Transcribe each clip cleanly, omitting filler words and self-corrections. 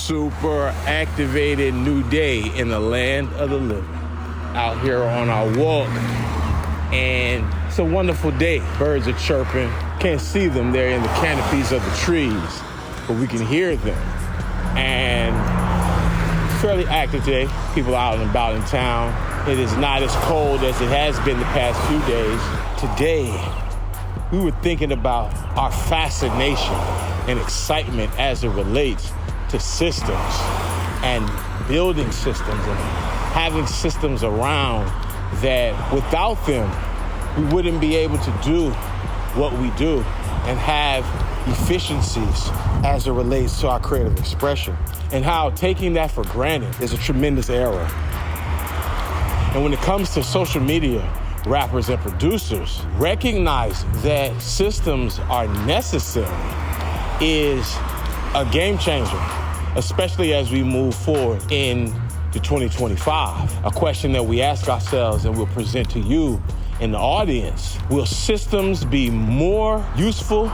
super activated new day in the land of the living. Out here on our walk, and it's a wonderful day. Birds are chirping. Can't see them, they're in the canopies of the trees, but we can hear them. And fairly active day. People out and about in town. It is not as cold as it has been the past few days. Today, we were thinking about our fascination and excitement as it relates to systems and building systems and having systems around that without them, we wouldn't be able to do what we do and have efficiencies as it relates to our creative expression, and how taking that for granted is a tremendous error. And when it comes to social media, rappers and producers, recognize that systems are necessary is a game changer, especially as we move forward into 2025. A question that we ask ourselves and we'll present to you in the audience: will systems be more useful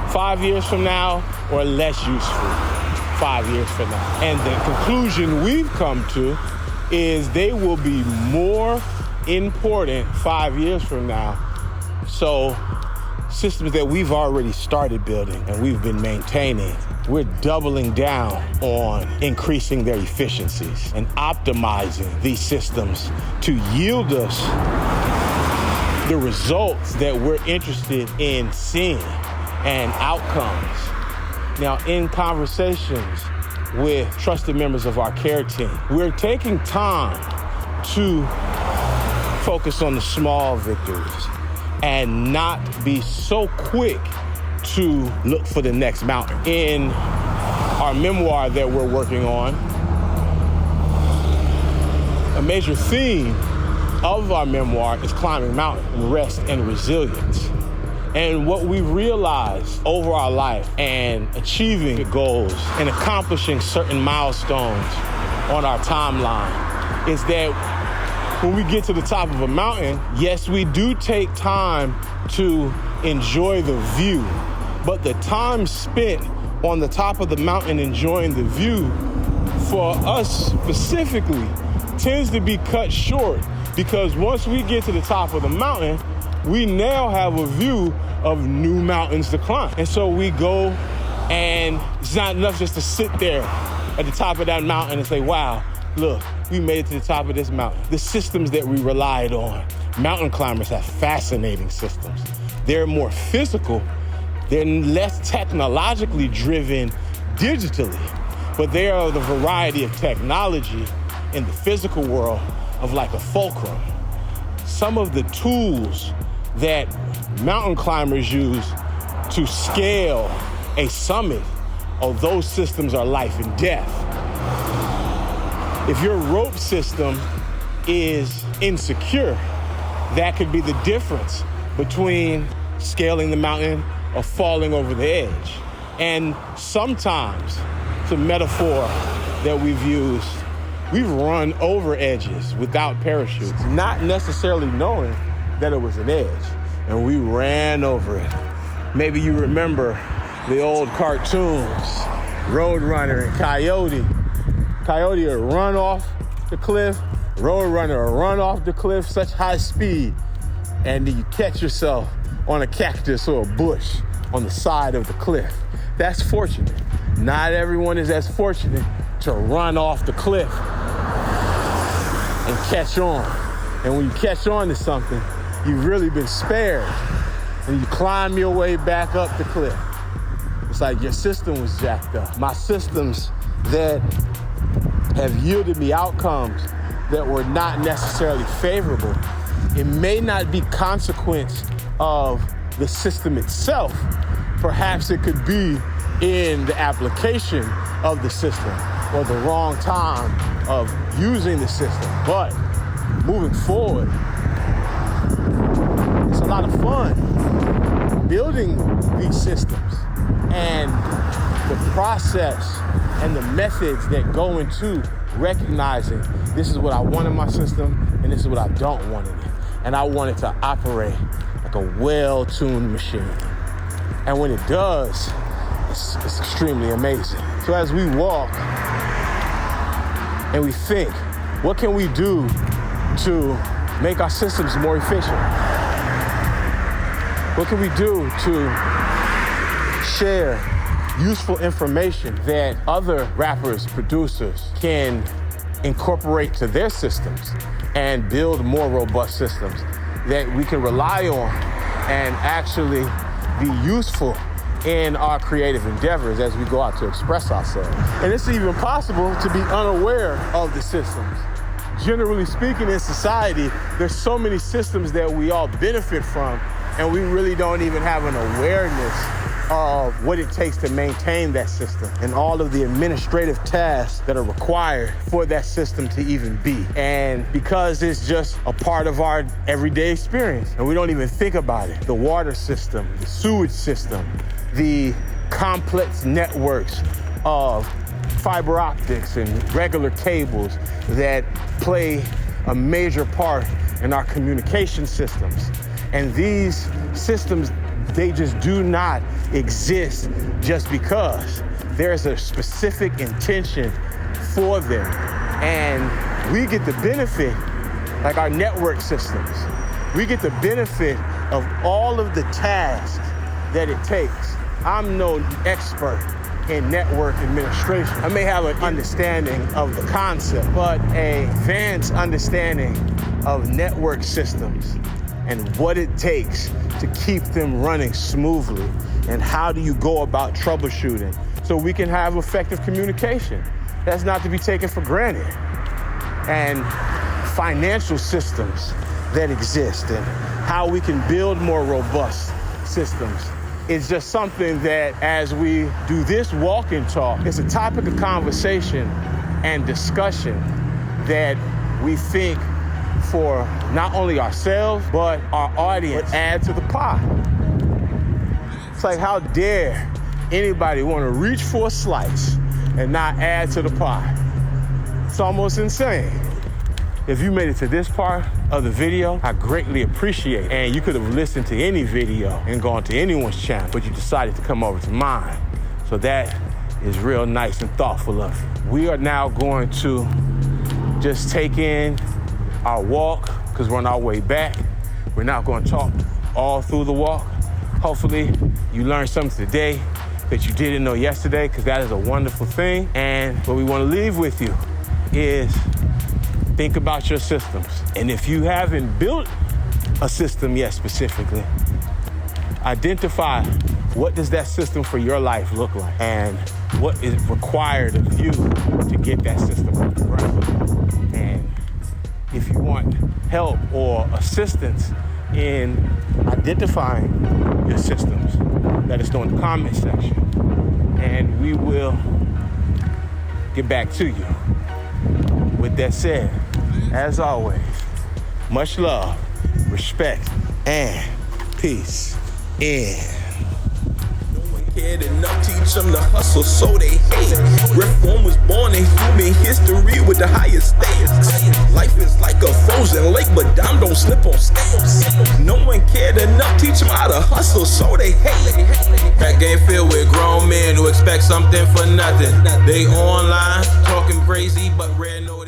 5 years from now or less useful 5 years from now? And the conclusion we've come to is they will be more important 5 years from now. So systems that we've already started building and we've been maintaining, we're doubling down on increasing their efficiencies and optimizing these systems to yield us the results that we're interested in seeing and outcomes. Now, in conversations with trusted members of our care team, we're taking time to focus on the small victories and not be so quick to look for the next mountain. In our memoir that we're working on, a major theme of our memoir is climbing mountain, rest, and resilience. And what we've realized over our life and achieving goals and accomplishing certain milestones on our timeline is that when we get to the top of a mountain, yes, we do take time to enjoy the view, but the time spent on the top of the mountain enjoying the view for us specifically tends to be cut short, because once we get to the top of the mountain, we now have a view of new mountains to climb. And so we go, and it's not enough just to sit there at the top of that mountain and say, wow, look, we made it to the top of this mountain. The systems that we relied on, mountain climbers have fascinating systems. They're more physical, they're less technologically driven digitally, but they are the variety of technology in the physical world of like a fulcrum. Some of the tools that mountain climbers use to scale a summit, those systems are life and death. If your rope system is insecure, that could be the difference between scaling the mountain or falling over the edge. And sometimes, it's a metaphor that we've used, we've run over edges without parachutes, not necessarily knowing that it was an edge, and we ran over it. Maybe you remember the old cartoons, Roadrunner and Coyote. Coyote would run off the cliff, Roadrunner would run off the cliff, such high speed, and then you catch yourself on a cactus or a bush on the side of the cliff. That's fortunate. Not everyone is as fortunate to run off the cliff and catch on. And when you catch on to something, you've really been spared, and you climb your way back up the cliff. It's like your system was jacked up. My systems that have yielded me outcomes that were not necessarily favorable, it may not be consequence of the system itself. Perhaps it could be in the application of the system or the wrong time of using the system. But moving forward, it's a lot of fun building these systems, and the process and the methods that go into recognizing this is what I want in my system and this is what I don't want in it. And I want it to operate like a well-tuned machine. And when it does, it's extremely amazing. So as we walk, and we think, what can we do to make our systems more efficient? What can we do to share useful information that other rappers, producers can incorporate to their systems and build more robust systems that we can rely on and actually be useful in our creative endeavors as we go out to express ourselves. And it's even possible to be unaware of the systems. Generally speaking, in society, there's so many systems that we all benefit from, and we really don't even have an awareness of what it takes to maintain that system and all of the administrative tasks that are required for that system to even be. And because it's just a part of our everyday experience and we don't even think about it, the water system, the sewage system, the complex networks of fiber optics and regular cables that play a major part in our communication systems. And these systems, they just do not exist just because. There's a specific intention for them. And we get the benefit, like our network systems, we get the benefit of all of the tasks that it takes. I'm no expert in network administration. I may have an understanding of the concept, but an advanced understanding of network systems and what it takes to keep them running smoothly, and how do you go about troubleshooting so we can have effective communication. That's not to be taken for granted. And financial systems that exist and how we can build more robust systems. It's just something that as we do this walk and talk, it's a topic of conversation and discussion that we think for not only ourselves, but our audience add to the pie. It's like, how dare anybody want to reach for a slice and not add to the pie? It's almost insane. If you made it to this part of the video, I greatly appreciate it. And you could have listened to any video and gone to anyone's channel, but you decided to come over to mine. So that is real nice and thoughtful of you. We are now going to just take in our walk, because we're on our way back. We're not going to talk all through the walk. Hopefully you learned something today that you didn't know yesterday, because that is a wonderful thing. And what we want to leave with you is think about your systems. And if you haven't built a system yet specifically, identify what does that system for your life look like and what is required of you to get that system up and running. And if you want help or assistance in identifying your systems, let us know in the comment section, and we will get back to you. With that said, as always, much love, respect, and peace. No one cared enough, teach them to hustle, so they hate. Reform was born in human history with the highest stakes. Life is like a frozen lake, but dime don't slip on skates. No one cared enough, teach them how to hustle, so they hate. That game filled with grown men who expect something for nothing. They online, talking crazy, but rare know